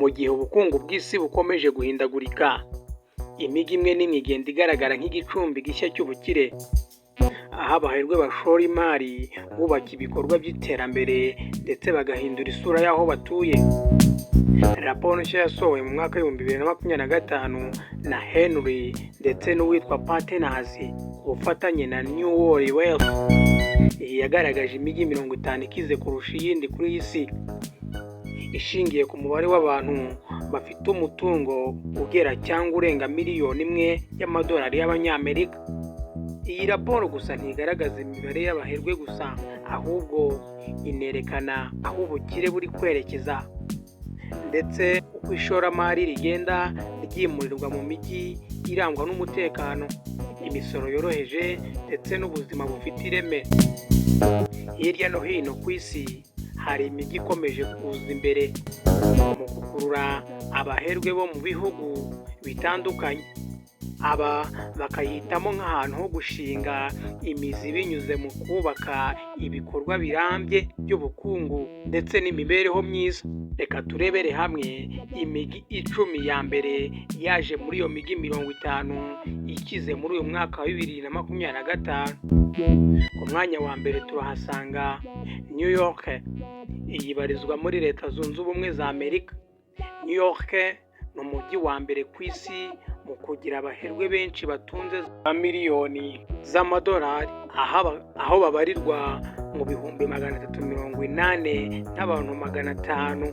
Mu gihe ubukungu bw'isi bukomeje guhindagurika, imijyi imwe n'imwe igenda igaragara nk'igicumbi gishya cy'ubukire, aho abaherwe bashora imari bubaka ibikorwa by'iterambere ndetse bagahindura isura y'aho batuye. Raporo nshya yasohowe mu mwaka w'ibihumbi 2025 na Henry ndetse n'uwitwa Partners ku bufatanye na New World Wealth, iyi yagaragaje imijyi 50 ikize kurusha iyindi kuri iyi si, ishingiye ku mubare w'abantu bafite umutungo ugera cyangwa urenga miliyoni imwe y'amadolari y'Abanyamerika. Iyi raporo gusa ntigaragaza imibare y'abaherwe gusa, ahubwo inerekana aho ubukire buri kwerekeza ndetse uko ishoramari rigenda ryimurirwa mu mijyi irangwa n'umutekano, imisoro yoroheje ndetse n'ubuzima bufite ireme. Hirya no hino ku isi hari imijyi ikomeje kuza imbere mu gukurura abaherwe bo mu bihugu bitandukanye. Aba bakayitamo nk'ahantu ho gushinga imizi binyuze mu kubaka ibikorwa birambye by'ubukungu ndetse n'imibereho myiza. Reka turebere hamwe imijyi 10 ya mbere yaje muri iyo mijyi 50 ikize muri uyu mwaka wa 2025. Ku mwanya wa mbere turahasanga New York, iyibarizwa muri Leta Zunze Ubumwe za Amerika. New York ni umujyi wa mbere ku isi mu kugira abaherwe benshi batunze miliyoni z'amadolari, aho babarirwa mu bihumbi 380 n'abantu 500.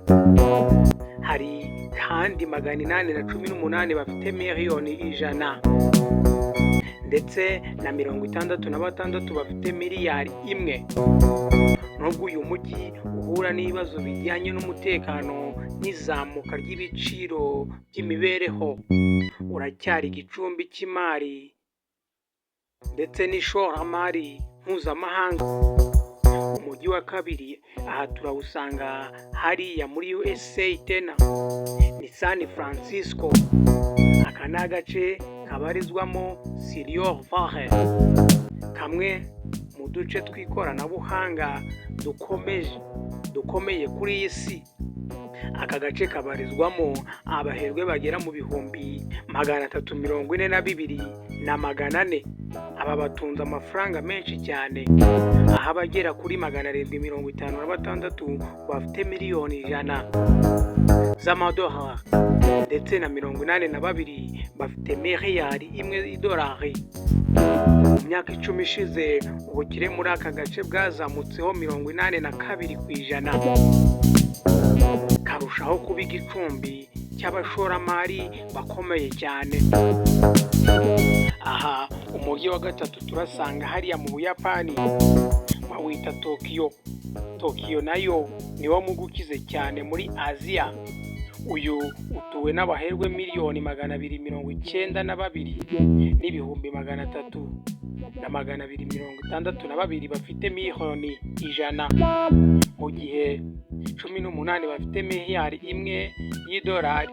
Hari kandi 818 bafite miliyoni 100 ndetse na 66 bafite miliyari 1. Nubwo uyu mujyi uhura n'ibibazo bijyanye n'umutekano n'izamuka ry'ibiciro by'imibereho, uracyari igicumbi cy'imari ndetse n'ishoramari mpuzamahanga. Umujyi wa kabiri aha turawusanga hariya muri USA tena ni San Francisco. Aka ni agace kabarizwamo Silicon Valley, kamwe mu duce tw'ikoranabuhanga dukomeye kuri iyi si. Aka gace kabarizwamo abaherwe bagera mu bihumbi 342 na 400. Aba batunze amafaranga menshi cyane, aho abagera kuri 756 bafite miliyoni 100 z'amadolari ndetse na 82 bafite miliyari 1 y'idolari. Mu myaka 10 ishize ubukire muri aka gace bwazamutseho 82%, karushaho kuba igicumbi cy'abashoramari bakomeye cyane. Aha umujyi wa gatatu turasanga hariya mu Buyapani, bawita Tokyo. Tokyo nayo niwo mujyi ukize cyane muri Aziya. Uyu utuwe n'abaherwe miliyoni 292 n'ibihumbi 362 bafite miliyoni 100, mu gihe 18 bafite miliyari 1 y'idolari.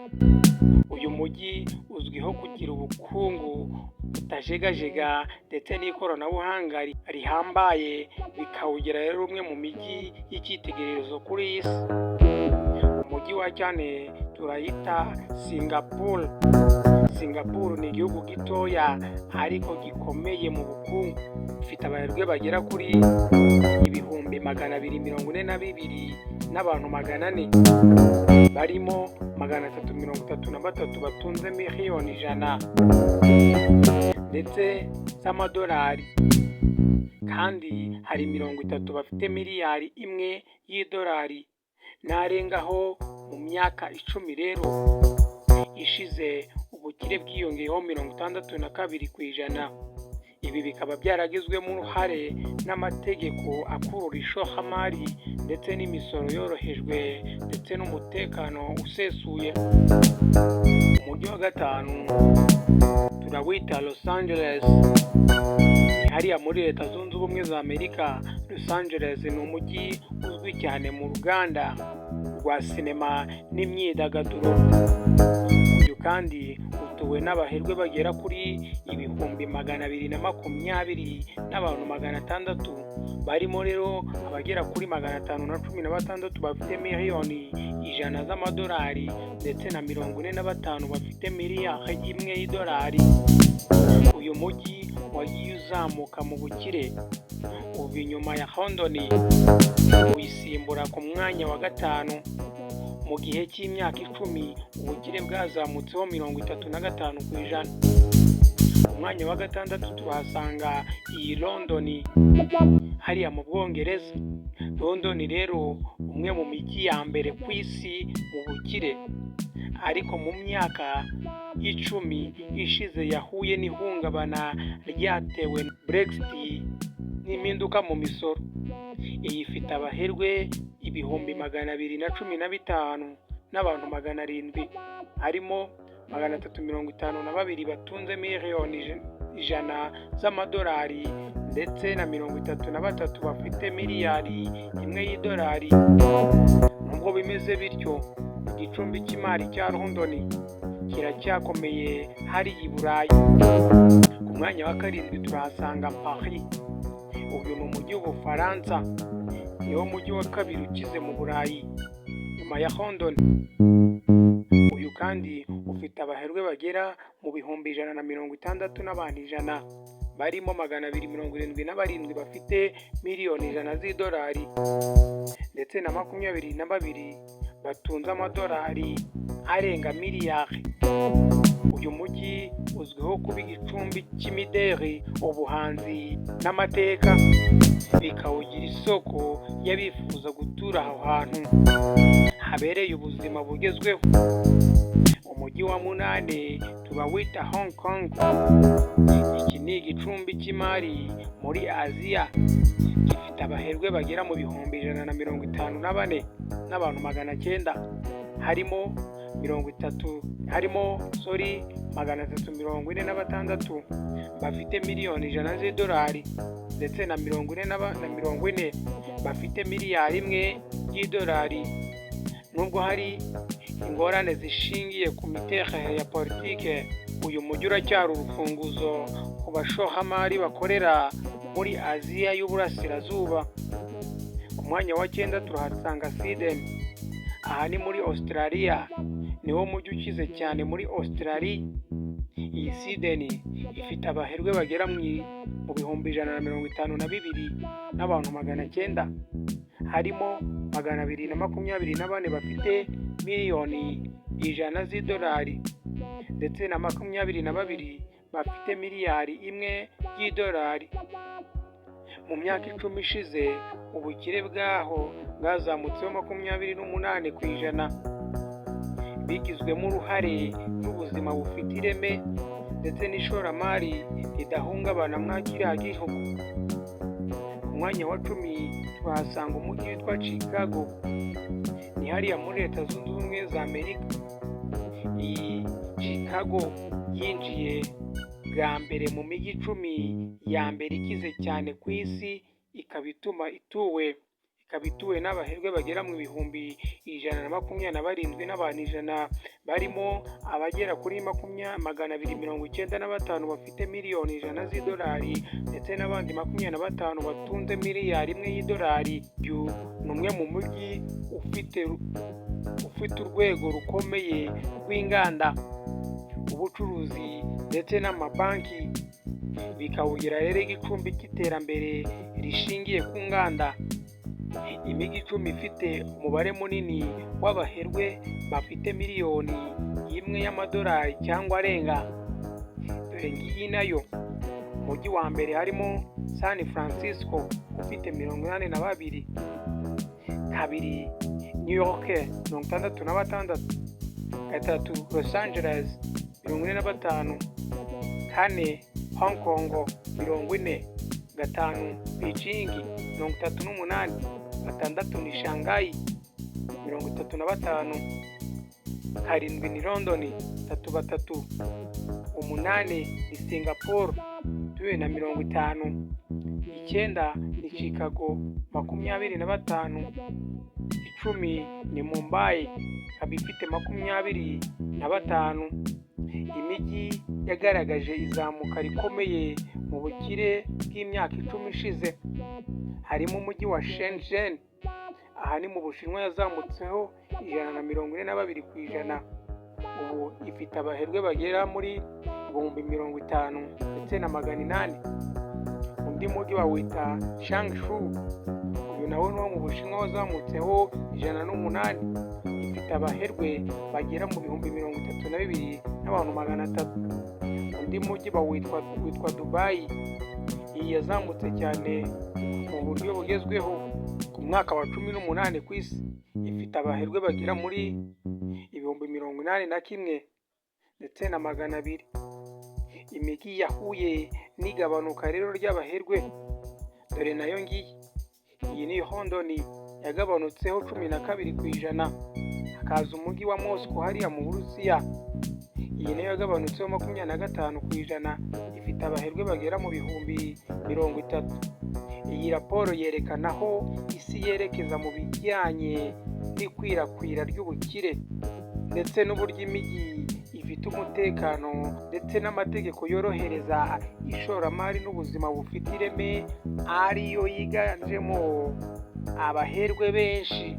Uyu mujyi uzwiho kugira ubukungu butajegajega ndetse n'ikoranabuhanga rihambaye, bikawugira rero umwe mu mijyi y'icyitegererezo kuri iyi si. Umujyi wa cyane turayita Singapore. Singapore ni igihugu gitoya ariko gikomeye mu bukungu, gifite abaherwe bagera kuri ibihumbi 242 n'abantu 400, barimo 333 batunze miliyoni 100 ndetse z'amadolari, kandi hari 30 bafite miliyari 1 y'idolari. Narengaho mu myaka 10 rero ishize ubukire bwiyongeyeho 62%. Ibi bikaba byaragizwemo uruhare n'amategeko akurura ishoramari ndetse n'imisoro yorohejwe ndetse n'umutekano usesuye. Umujyi wa gatanu turawita Los Angeles, hariya muri Leta Zunze Ubumwe za Amerika. Los Angeles ni umujyi uzwi cyane mu ruganda rwa sinema n'imyidagaduro. Uyu kandi utuwe n'abaherwe bagera kuri ibihumbi 220 n'abantu 600, barimo rero abagera kuri 516 bafite miliyoni 100 z'amadolari ndetse na 45 bafite miliyari imwe y'idolari. Uyu mujyi wagiye uzamuka mu bukire uva inyuma ya London wisimbura ku mwanya wa 5. Mu gihe cy'imyaka 10 ubukire bwazamutseho 35%. Umwanya wa 6 turahasanga iyi London hariya mu Bwongereza. London rero umwe mu mijyi ya mbere ku isi mu bukire, ariko mu myaka 10 ishize yahuye n'ihungabana ryatewe na Brexit n'impinduka mu misoro. Iyi ifite abaherwe ibihumbi 215 n'abantu 700, harimo 352 batunze miliyoni 100 z'amadolari ndetse na 33 bafite miliyari imwe y'idolari. Nubwo bimeze bityo, igicumbi cy'imari cya London kiracyakomeye hari i Burayi. Ku mwanya wa 7 turahasanga Paris. Uyu ni umujyi w'Ubufaransa, niwo mujyi wa kabiri ukize mu Burayi nyuma ya London. Uyu kandi ufite abaherwe bagera mu bihumbi 160 n'abantu 100, barimo 277 bafite miliyoni 100 z'idolari ndetse na 22 batunze amadolari arenga miliyari. Uyu mujyi uzwiho kuba igicumbi cy'imideri, ubuhanzi n'amateka, bikawugira isoko y'abifuza gutura aho hantu habereye ubuzima bugezweho. Umujyi wa 8 turawita Hong Kong. Iki ni igicumbi cy'imari muri Aziya, gifite abaherwe bagera mu bihumbi 154 n'abantu 900, harimo 346 bafite miliyoni 100 z'idolari ndetse na 40 bafite miliyari imwe y'idolari. Nubwo hari ingorane zishingiye ku miterere ya politike, uyu mujyi uracyari urufunguzo ku bashoramari bakorera muri Aziya y'Uburasirazuba. Ku mwanya wa 9 turahasanga Sydney. Aha ni muri Australia, niwo mujyi ukize cyane muri Australia. Iyi Sydney ifite abaherwe bagera mu bihumbi 152 n'abantu 900, harimo 224 bafite miliyoni 100 z'idolari ndetse na 22 bafite miliyari imwe y'idolari. Mu myaka 10 ishize ubukire bwaho bwazamutseho 28%, bigizwemo uruhare n'ubuzima bufite ireme ndetse n'ishoramari ridahungabana mwa kiriya gihugu. Ku mwanya wa 10 tuhasanga umujyi witwa Chicago. Ni hariya muri Leta Zunze Ubumwe za Amerika. Iyi Chicago yinjiye bwa mbere mu mijyi 10 ya mbere ikize cyane ku isi, ikaba ituwe n'abaherwe bagera mu bihumbi 127 n'abantu 100, barimo abagera kuri 295 bafite miliyoni 100 z'idolari ndetse n'abandi 25 batunze miliyari imwe y'idolari. Uyu ni umwe mu mujyi ufite urwego rukomeye rw'inganda, ubucuruzi ndetse n'amabanki, bikawugira rero igicumbi cy'iterambere rishingiye ku nganda. Imijyi 10 ifite umubare munini w'abaherwe bafite miliyoni imwe y'amadolari cyangwa arenga. Dore ngiyi nayo: umujyi wa mbere harimo San Francisco ufite 82, 2 New York 66, 3 Los Angeles 45, 4 Hong Kong 40, 5 Beijing 38, 6 ni Shanghai 35, 7 ni London 33, 8 ni Singapore 50, 9 ni Chicago 25, icumi ni Mumbai ikaba ifite 25. Imijyi yagaragaje izamuka rikomeye mu bukire bw'imyaka 10 ishize harimo umujyi wa Shenzhen, aha ni mu Bushinwa, yazamutseho 142%. Ubu ifite abaherwe bagera muri 50,800. Undi mujyi bawita Changshu, uyu nawo ni wo mu Bushinwa, wazamutseho 108, ifite abaherwe bagera mu 32,300. Undi mujyi witwa Dubai, iyi yazamutse cyane mu buryo bugezweho ku mwaka wa 18 ku isi, ifite abaherwe bagera muri 81,200. Imijyi yahuye n'igabanuka rero ry'abaherwe, dore nayo ngiyi. Iyi ni London, yagabanutseho 12%. Hakaza umujyi wa Moscow hariya mu Burusiya, iyi nayo yagabanutseho 25%, ifite abaherwe bagera mu 30,000. Iyi raporo yerekana aho isi yerekeza mu bijyanye n'ikwirakwira ry'ubukire ndetse n'uburyo imijyi ifite umutekano ndetse n'amategeko yorohereza ishoramari n'ubuzima bufite ireme, ariyo yiganjemo abaherwe benshi.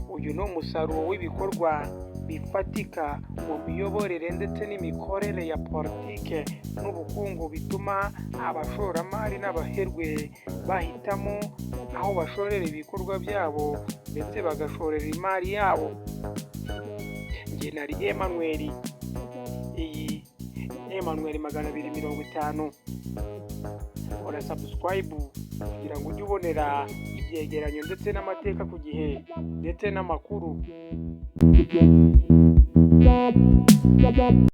Uyu ni umusaruro w'ibikorwa bifatika mu miyoborere ndetse n'imikorere ya politike n'ubukungu, bituma abashoramari n'abaherwe bahitamo aho bashorera ibikorwa byabo ndetse bagashorera imari yabo. Njye nari Emmanuel, iyi Emmanuel 250. Ora subscribe kugira ngo ujye ubonera ibyegeranyo ndetse n'amateka ku gihe ndetse n'amakuru.